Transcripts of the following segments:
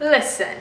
Listen,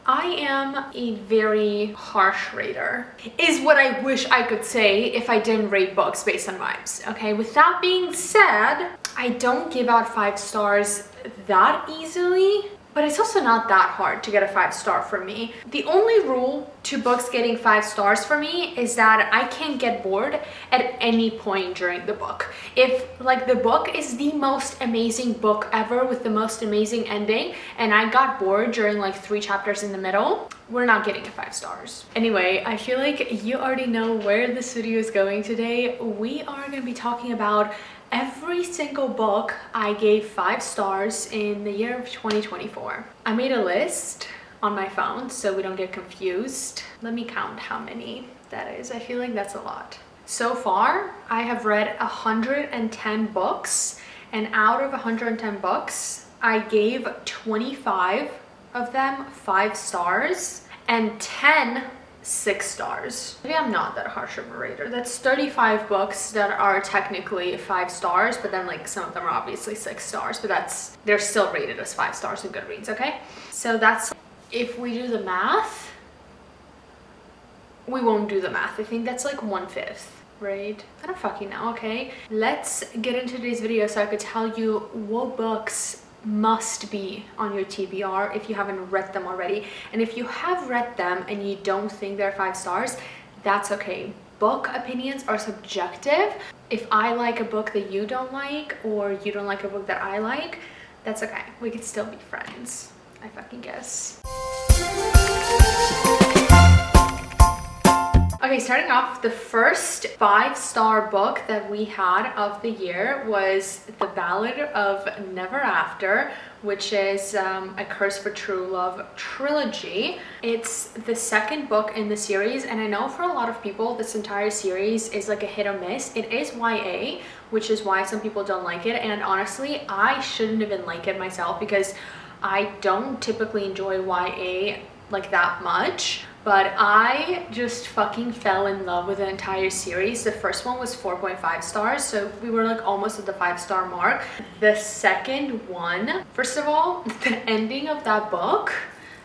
I am a very harsh rater, is what I wish I could say if I didn't rate books based on vibes, okay? With that being said, I don't give out 5 stars that easily, but it's also not that hard to get a 5-star from me. The only rule to books getting 5 stars for me is that I can't get bored at any point during the book. If like the book is the most amazing book ever with the most amazing ending and I got bored during like 3 chapters in the middle, we're not getting a 5 stars. Anyway, I feel like you already know where this video is going today. We are going to be talking about every single book I gave 5 stars in the year of 2024. I made a list on my phone so we don't get confused. Let me count how many that is. I feel like that's a lot. So far, I have read 110 books, and out of 110 books, I gave 25 of them 5 stars and 10 6 stars. Maybe I'm not that harsh of a rater. That's 35 books that are technically 5 stars, but then like some of them are obviously 6 stars, but they're still rated as 5 stars in Goodreads, okay? So that's, if we do the math, we won't do the math. I think that's like 1/5, right? I don't fucking know, okay? Let's get into today's video so I could tell you what books must be on your TBR if you haven't read them already. And if you have read them and you don't think they're 5 stars, that's okay. Book opinions are subjective. If I like a book that you don't like, or you don't like a book that I like, that's okay. We could still be friends, I fucking guess. Okay, starting off, the first 5-star book that we had of the year was The Ballad of Never After, which is A Curse for True Love trilogy. It's the second book in the series, and I know for a lot of people this entire series is like a hit or miss. It is YA, which is why some people don't like it, and honestly, I shouldn't even like it myself because I don't typically enjoy YA like that much. But I just fucking fell in love with the entire series. The first one was 4.5 stars, so we were like almost at the 5-star mark. The second one, first of all, the ending of that book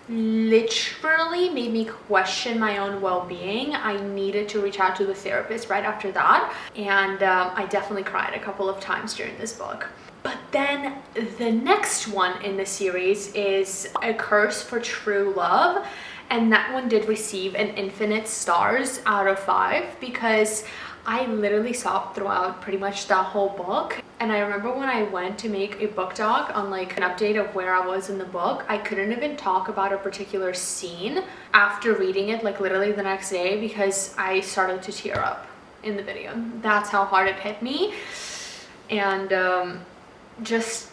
literally made me question my own well-being. I needed to reach out to the therapist right after that, and I definitely cried a couple of times during this book. But then the next one in the series is A Curse for True Love, and that one did receive an infinite stars out of 5 because I literally sobbed throughout pretty much that whole book. And I remember when I went to make a book doc on like an update of where I was in the book, I couldn't even talk about a particular scene after reading it like literally the next day because I started to tear up in the video. That's how hard it hit me. And just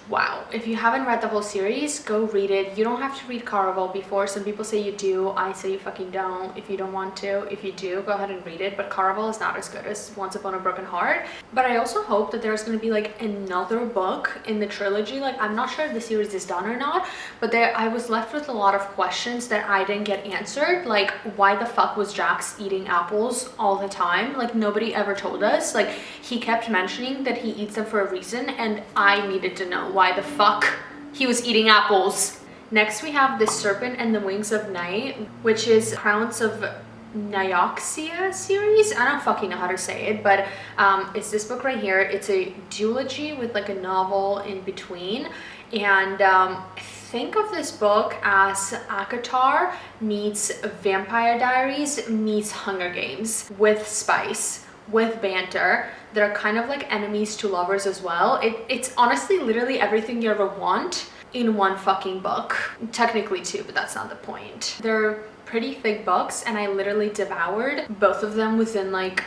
wow. If you haven't read the whole series, go read it. You don't have to read Caraval before. Some people say you do. I say you fucking don't if you don't want to. If you do, go ahead and read it. But Caraval is not as good as Once Upon a Broken Heart. But I also hope that there's going to be like another book in the trilogy. Like, I'm not sure if the series is done or not, but I was left with a lot of questions that I didn't get answered. Like, why the fuck was Jax eating apples all the time? Like, nobody ever told us. Like, he kept mentioning that he eats them for a reason, and I needed to know why the fuck he was eating apples. Next we have The Serpent and the Wings of Night, which is Crowns of Nioxia series. I don't fucking know how to say it, but it's this book right here. It's a duology with like a novel in between, and think of this book as ACOTAR meets Vampire Diaries meets Hunger Games with spice, with banter. They're kind of like enemies to lovers as well. It's honestly literally everything you ever want in one fucking book. Technically 2, but that's not the point. They're pretty thick books, and I literally devoured both of them within like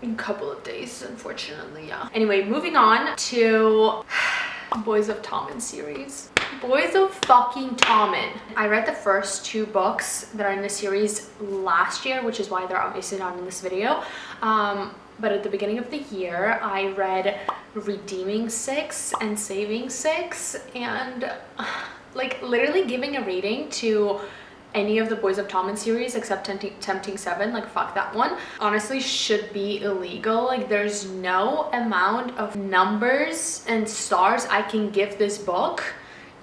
a couple of days, unfortunately. Yeah. Anyway, moving on to Boys of Tommen series. Boys of fucking Tommen. I read the first 2 books that are in the series last year, which is why they're obviously not in this video. But at the beginning of the year, I read Redeeming 6 and Saving 6, and like literally giving a rating to any of the Boys of Tommen series except Tempting 7, like fuck that one, honestly should be illegal. Like, there's no amount of numbers and stars I can give this book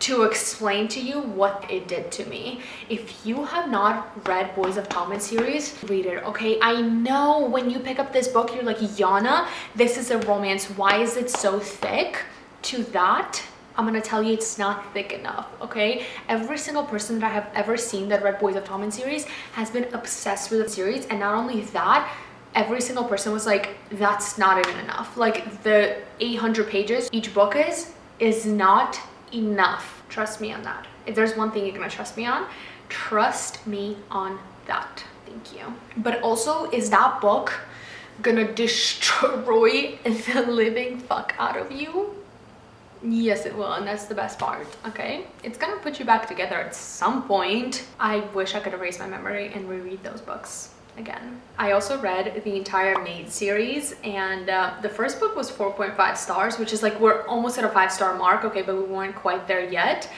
to explain to you what it did to me. If you have not read Boys of Tommen series, read it, okay? I know when you pick up this book, you're like, Yana, this is a romance. Why is it so thick? To that, I'm gonna tell you it's not thick enough, okay? Every single person that I have ever seen that read Boys of Tommen series has been obsessed with the series, and not only that, every single person was like, that's not even enough. Like, the 800 pages each book is not enough. Trust me on that. If there's one thing you're gonna trust me on, trust me on that. Thank you. But also, is that book gonna destroy the living fuck out of you? Yes, it will, and that's the best part, okay? It's gonna put you back together at some point. I wish I could erase my memory and reread those books again. I also read the entire Maid series, and the first book was 4.5 stars, which is like, we're almost at a 5-star mark, okay, but we weren't quite there yet.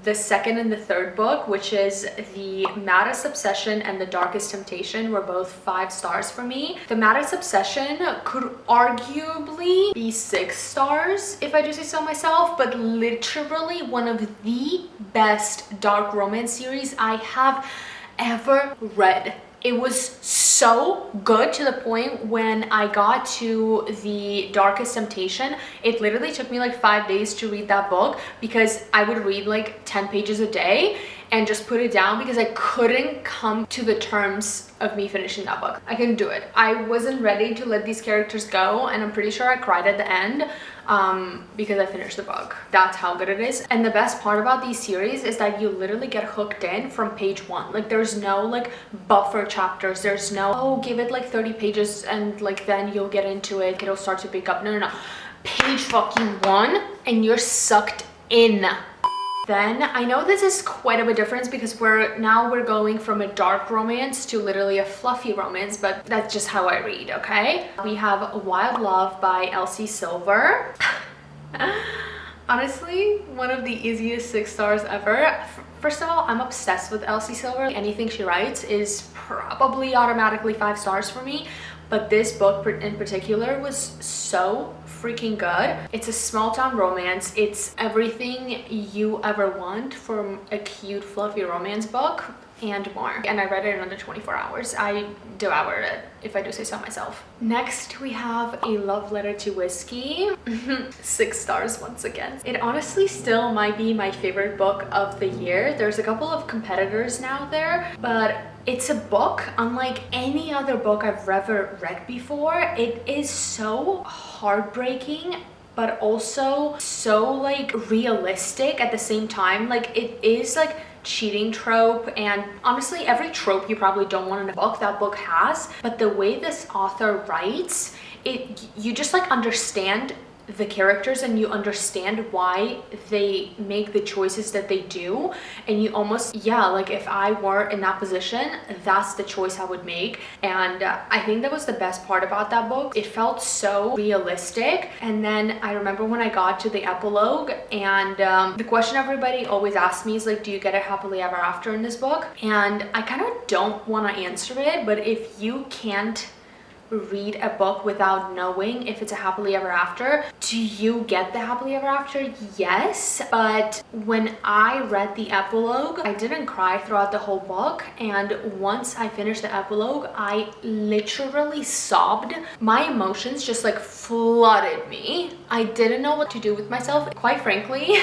The second and the third book, which is The Maddest Obsession and The Darkest Temptation, were both 5 stars for me. The Maddest Obsession could arguably be 6 stars if I do say so myself, but literally one of the best dark romance series I have ever read. It was so good, to the point when I got to The Darkest Temptation, it literally took me like 5 days to read that book, because I would read like 10 pages a day and just put it down because I couldn't come to the terms of me finishing that book. I couldn't do it. I wasn't ready to let these characters go, and I'm pretty sure I cried at the end because I finished the book. That's how good it is. And the best part about these series is that you literally get hooked in from page 1. Like, there's no like buffer chapters. There's no, oh, give it like 30 pages and like then you'll get into it, it'll start to pick up. No, no, no. Page fucking 1 and you're sucked in. Then I know this is quite of a difference, because we're going from a dark romance to literally a fluffy romance, but that's just how I read, okay? We have Wild Love by Elsie Silver. Honestly, one of the easiest 6 stars ever. First of all, I'm obsessed with Elsie Silver. Anything she writes is probably automatically 5 stars for me, but this book in particular was so freaking good. It's a small town romance. It's everything you ever want from a cute fluffy romance book and more. And I read it in under 24 hours. I devoured it, if I do say so myself. Next, we have A Love Letter to Whiskey. 6 stars once again. It honestly still might be my favorite book of the year. There's a couple of competitors now there, but it's a book unlike any other book I've ever read before. It is so heartbreaking, but also so like realistic at the same time. Like, it is like cheating trope, and honestly every trope you probably don't want in a book, that book has. But the way this author writes it, you just like understand the characters and you understand why they make the choices that they do, and you almost, yeah, like if I were in that position, that's the choice I would make. And I think that was the best part about that book. It felt so realistic. And then I remember when I got to the epilogue, and the question everybody always asks me is like, do you get a happily ever after in this book? And I kind of don't want to answer it, but if you can't read a book without knowing if it's a happily ever after, do you get the happily ever after? Yes. But when I read the epilogue, I didn't cry throughout the whole book, and once I finished the epilogue, I literally sobbed. My emotions just like flooded me. I didn't know what to do with myself. Quite frankly,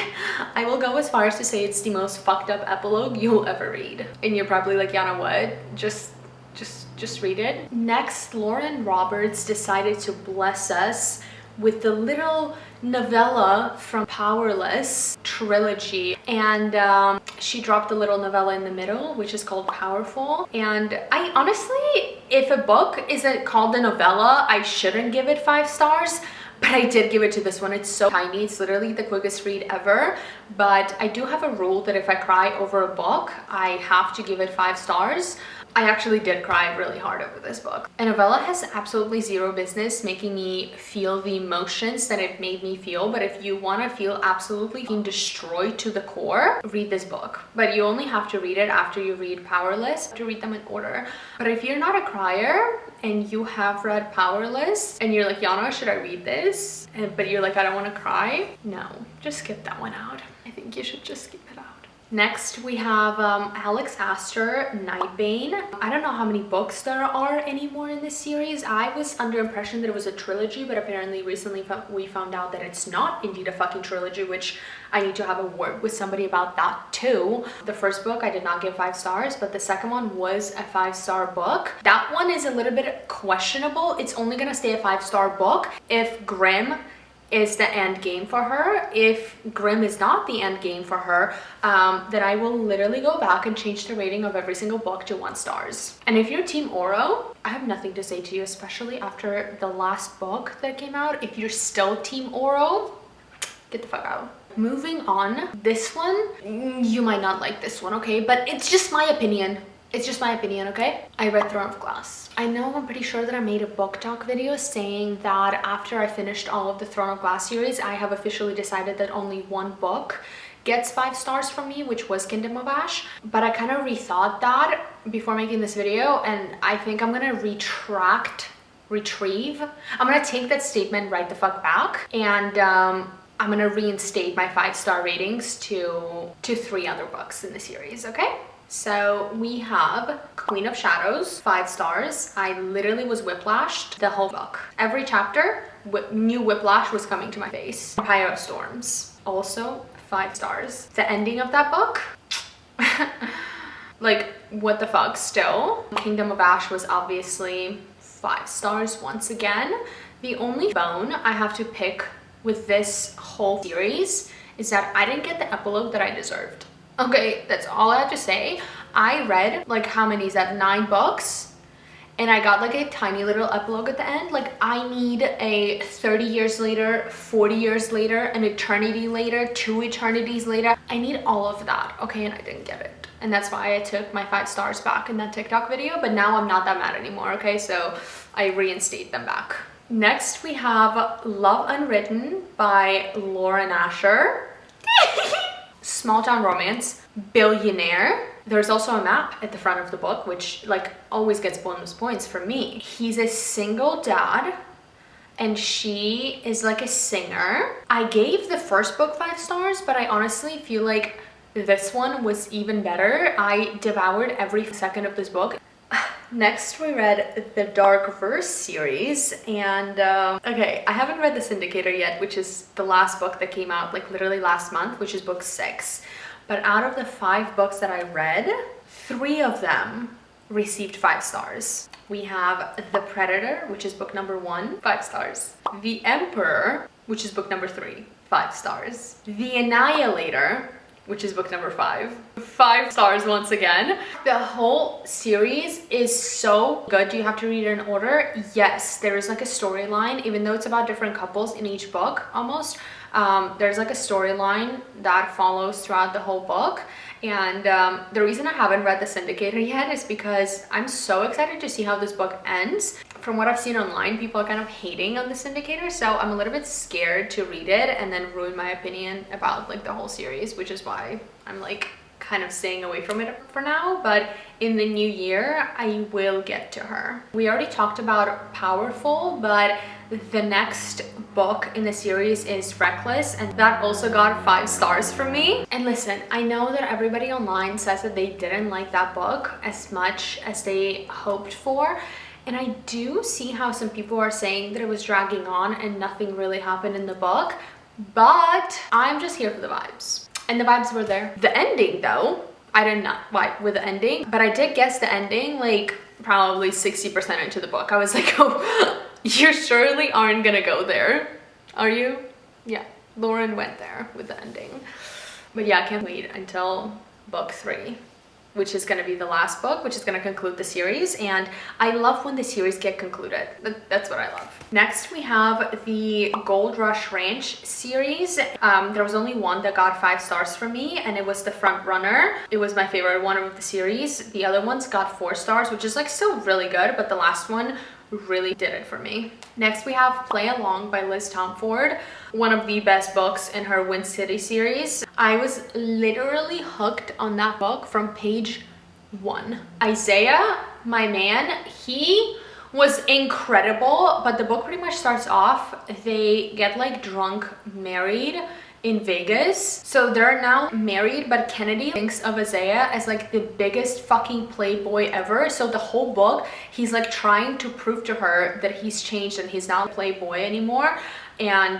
I will go as far as to say it's the most fucked up epilogue you'll ever read. And you're probably like, Yana, what? Just read it. Next, Lauren Roberts decided to bless us with the little novella from Powerless trilogy, and she dropped a little novella in the middle which is called Powerful. And I honestly, if a book isn't called a novella, I shouldn't give it 5 stars, but I did give it to this one. It's so tiny. It's literally the quickest read ever. But I do have a rule that if I cry over a book, I have to give it 5 stars. I actually did cry really hard over this book. A novella has absolutely zero business making me feel the emotions that it made me feel, but if you want to feel absolutely destroyed to the core, read this book. But you only have to read it after you read Powerless, to read them in order. But if you're not a crier and you have read Powerless and you're like, Yana, should I read this? But you're like, I don't want to cry. No, just skip that one out. I think you should just skip it out. Next, we have Alex Astor, Nightbane. I don't know how many books there are anymore in this series. I was under impression that it was a trilogy, but apparently recently we found out that it's not indeed a fucking trilogy, which I need to have a word with somebody about that too. The first book I did not give 5 stars, but the second one was a 5-star book. That one is a little bit questionable. It's only gonna stay a 5-star book if Grimm is the end game for her. If Grimm is not the end game for her, then I will literally go back and change the rating of every single book to 1 stars. And if you're Team Oro, I have nothing to say to you, especially after the last book that came out. If you're still Team Oro, get the fuck out. Moving on, this one, you might not like this one, okay? But it's just my opinion. It's just my opinion, okay? I read Throne of Glass. I know, I'm pretty sure that I made a book talk video saying that after I finished all of the Throne of Glass series, I have officially decided that only 1 book gets 5 stars from me, which was Kingdom of Ash. But I kind of rethought that before making this video, and I think I'm gonna retrieve. I'm gonna take that statement right the fuck back, and I'm gonna reinstate my 5-star ratings to 3 other books in the series, okay? So we have Queen of Shadows, 5 stars. I literally was whiplashed the whole book. Every chapter, new whiplash was coming to my face. Empire of Storms, also 5 stars. The ending of that book, like, what the fuck still. Kingdom of Ash was obviously 5 stars once again. The only bone I have to pick with this whole series is that I didn't get the epilogue that I deserved. Okay, that's all I have to say. I read, like, how many is that, 9 books? And I got like a tiny little epilogue at the end. Like, I need a 30 years later, 40 years later, an eternity later, 2 eternities later. I need all of that, okay? And I didn't get it. And that's why I took my 5 stars back in that TikTok video. But now I'm not that mad anymore, okay? So I reinstate them back. Next, we have Love Unwritten by Lauren Asher. Small town romance, billionaire. There's also a map at the front of the book, which like always gets bonus points for me. He's a single dad and she is like a singer. I gave the first book 5 stars, but I honestly feel like this one was even better. I devoured every second of this book. Next, we read the Dark Verse series, and okay, I haven't read The Syndicator yet, which is the last book that came out like literally last month, which is book 6. But out of the 5 books that I read, 3 of them received 5 stars. We have The Predator, which is book number 1, 5 stars. The Emperor, which is book number 3, 5 stars. The Annihilator, which is book number 5, 5 stars once again. The whole series is so good. Do you have to read it in order? Yes, there is like a storyline, even though it's about different couples in each book almost. There's like a storyline that follows throughout the whole book. And the reason I haven't read The Syndicator yet is because I'm so excited to see how this book ends. From what I've seen online, people are kind of hating on The Syndicator, so I'm a little bit scared to read it and then ruin my opinion about like the whole series, which is why I'm like kind of staying away from it for now. But in the new year, I will get to her. We already talked about Powerful, but the next book in the series is Reckless, and that also got 5 stars from me. And listen, I know that everybody online says that they didn't like that book as much as they hoped for, and I do see how some people are saying that it was dragging on and nothing really happened in the book, but I'm just here for the vibes, and the vibes were there. The ending though, I did not vibe with the ending, but I did guess the ending like probably 60% into the book. I was like, oh, you surely aren't gonna go there, are you? Yeah, Lauren went there with the ending. But yeah, I can't wait until book 3, which is gonna be the last book, which is gonna conclude the series. And I love when the series get concluded. That's what I love. Next, we have the Gold Rush Ranch series. There was only one that got 5 stars from me, and it was The Front Runner. It was my favorite one of the series. The other ones got 4 stars, which is like still really good, but the last one really did it for me. Next, we have Play Along by Liz Tomford, one of the best books in her Wind City series. I was literally hooked on that book from page 1. Isaiah, my man, he was incredible, but the book pretty much starts off, they get like drunk married in Vegas. So they're now married, but Kennedy thinks of Isaiah as like the biggest fucking playboy ever. So the whole book, he's like trying to prove to her that he's changed and he's not a playboy anymore. And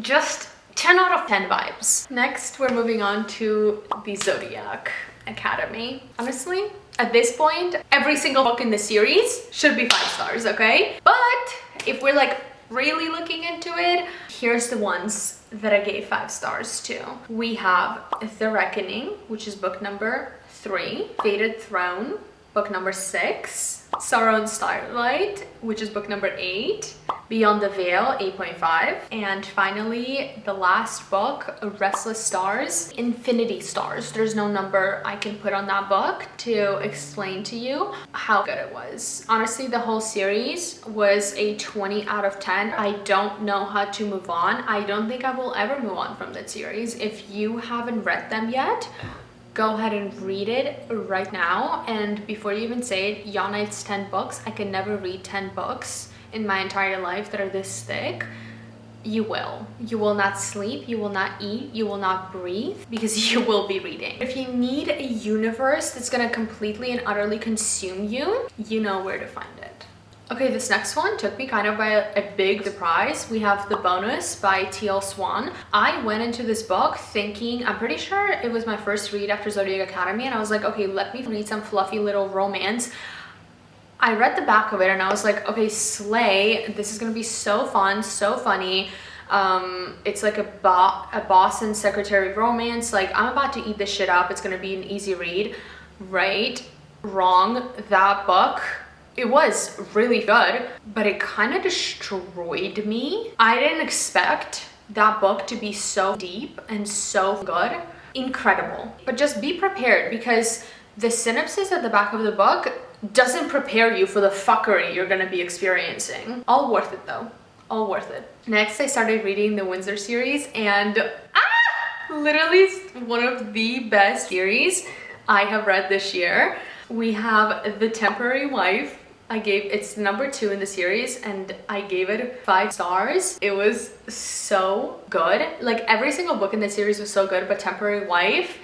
just 10 out of 10 vibes. Next, we're moving on to the Zodiac Academy. Honestly, at this point, every single book in the series should be 5 stars, okay? But if we're like really looking into it, here's the ones that I gave 5 stars to. We have The Reckoning, which is book number 3, Fated Throne, book number 6, Sorrow and Starlight, which is book number 8, Beyond the Veil, 8.5, and finally the last book, Restless Stars, Infinity Stars. There's no number I can put on that book to explain to you how good it was. Honestly, the whole series was a 20 out of 10. I don't know how to move on. I don't think I will ever move on from that series. If you haven't read them yet, go ahead and read it right now. And before you even say it, Yana, it's 10 books. I can never read 10 books in my entire life that are this thick. You will. You will not sleep, you will not eat, you will not breathe, because you will be reading. If you need a universe that's gonna completely and utterly consume you, you know where to find it. Okay, this next one took me kind of by a big surprise. We have The Bonus by T.L. Swan. I went into this book thinking, I'm pretty sure it was my first read after Zodiac Academy, and I was like, okay, let me read some fluffy little romance. I read the back of it and I was like, okay, slay. This is gonna be so fun, so funny. It's like a boss and secretary romance. Like, I'm about to eat this shit up. It's gonna be an easy read. Right? Wrong. That book, it was really good, but it kind of destroyed me. I didn't expect that book to be so deep and so good. Incredible. But just be prepared, because the synopsis at the back of the book doesn't prepare you for the fuckery you're gonna be experiencing. All worth it though. All worth it. Next, I started reading the Windsor series, and literally it's one of the best series I have read this year. We have The Temporary Wife. It's number 2 in the series, and I gave it 5 stars. It was so good. Like, every single book in the series was so good, but Temporary Wife,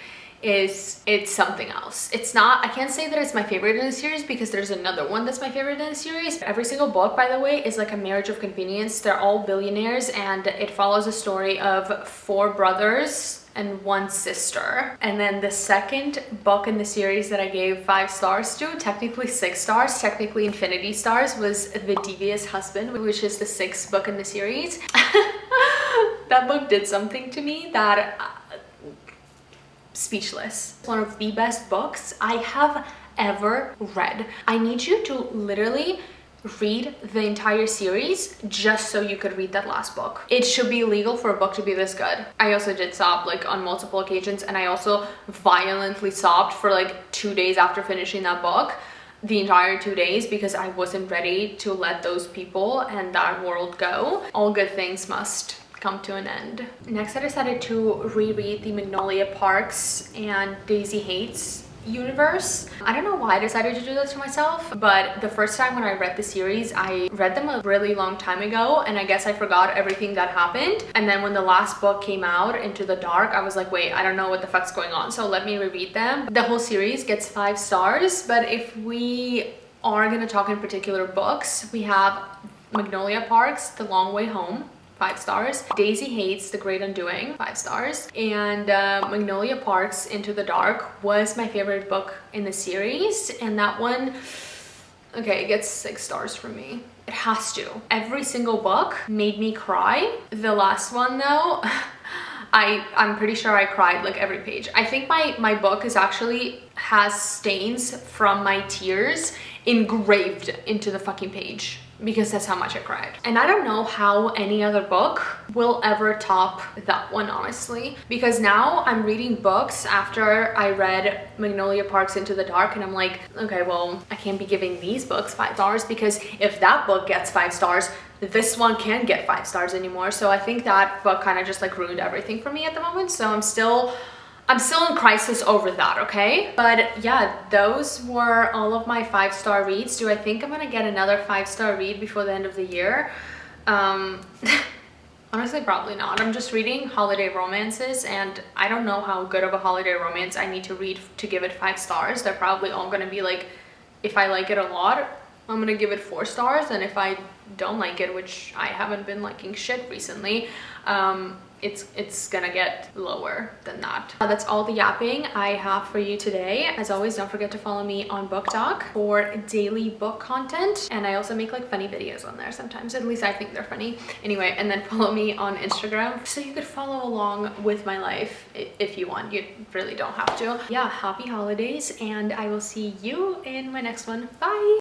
it's something else. It's not, I can't say that it's my favorite in the series, because there's another one that's my favorite in the series. Every single book, by the way, is like a marriage of convenience. They're all billionaires, and it follows a story of 4 brothers and 1 sister. And then the second book in the series that I gave 5 stars to, technically 6 stars, technically infinity stars, was The Devious Husband, which is the 6th book in the series. That book did something to me that speechless. One of the best books I have ever read. I need you to literally read the entire series just so you could read that last book. It should be illegal for a book to be this good. I also did sob like on multiple occasions, and I also violently sobbed for like 2 days after finishing that book. The entire 2 days, because I wasn't ready to let those people and that world go. All good things must come to an end. Next, I decided to reread the Magnolia Parks and Daisy Hates universe. I don't know why I decided to do that to myself, but the first time when I read the series, I read them a really long time ago, and I guess I forgot everything that happened. And then when the last book came out, Into the Dark, I was like, wait, I don't know what the fuck's going on, so let me reread them. The whole series gets 5 stars, but if we are gonna talk in particular books, we have Magnolia Parks, The Long Way Home, 5 stars. Daisy Hates, The Great Undoing, 5 stars. And Magnolia Parks, Into the Dark was my favorite book in the series, and that one, okay, it gets 6 stars from me. It has to. Every single book made me cry. The last one though, I'm pretty sure I cried like every page. I think my book is actually has stains from my tears engraved into the fucking page, because that's how much I cried. And I don't know how any other book will ever top that one, honestly, because now I'm reading books after I read Magnolia Parks, Into the Dark, and I'm like, okay, well, I can't be giving these books 5 stars, because if that book gets 5 stars, this one can't get 5 stars anymore. So I think that book kind of just like ruined everything for me at the moment. So I'm still in crisis over that, okay? But yeah, those were all of my 5-star reads. Do I think I'm gonna get another 5-star read before the end of the year? Honestly, probably not. I'm just reading holiday romances and I don't know how good of a holiday romance I need to read to give it 5 stars. They're probably all gonna be like, if I like it a lot, I'm gonna give it 4 stars, and if I don't like it, which I haven't been liking shit recently, it's gonna get lower than that. That's all the yapping I have for you today. As always, don't forget to follow me on Book Talk for daily book content, and I also make like funny videos on there sometimes, at least I think they're funny. Anyway, and then follow me on Instagram so you could follow along with my life if you want. You really don't have to. Yeah, happy holidays, and I will see you in my next one. Bye.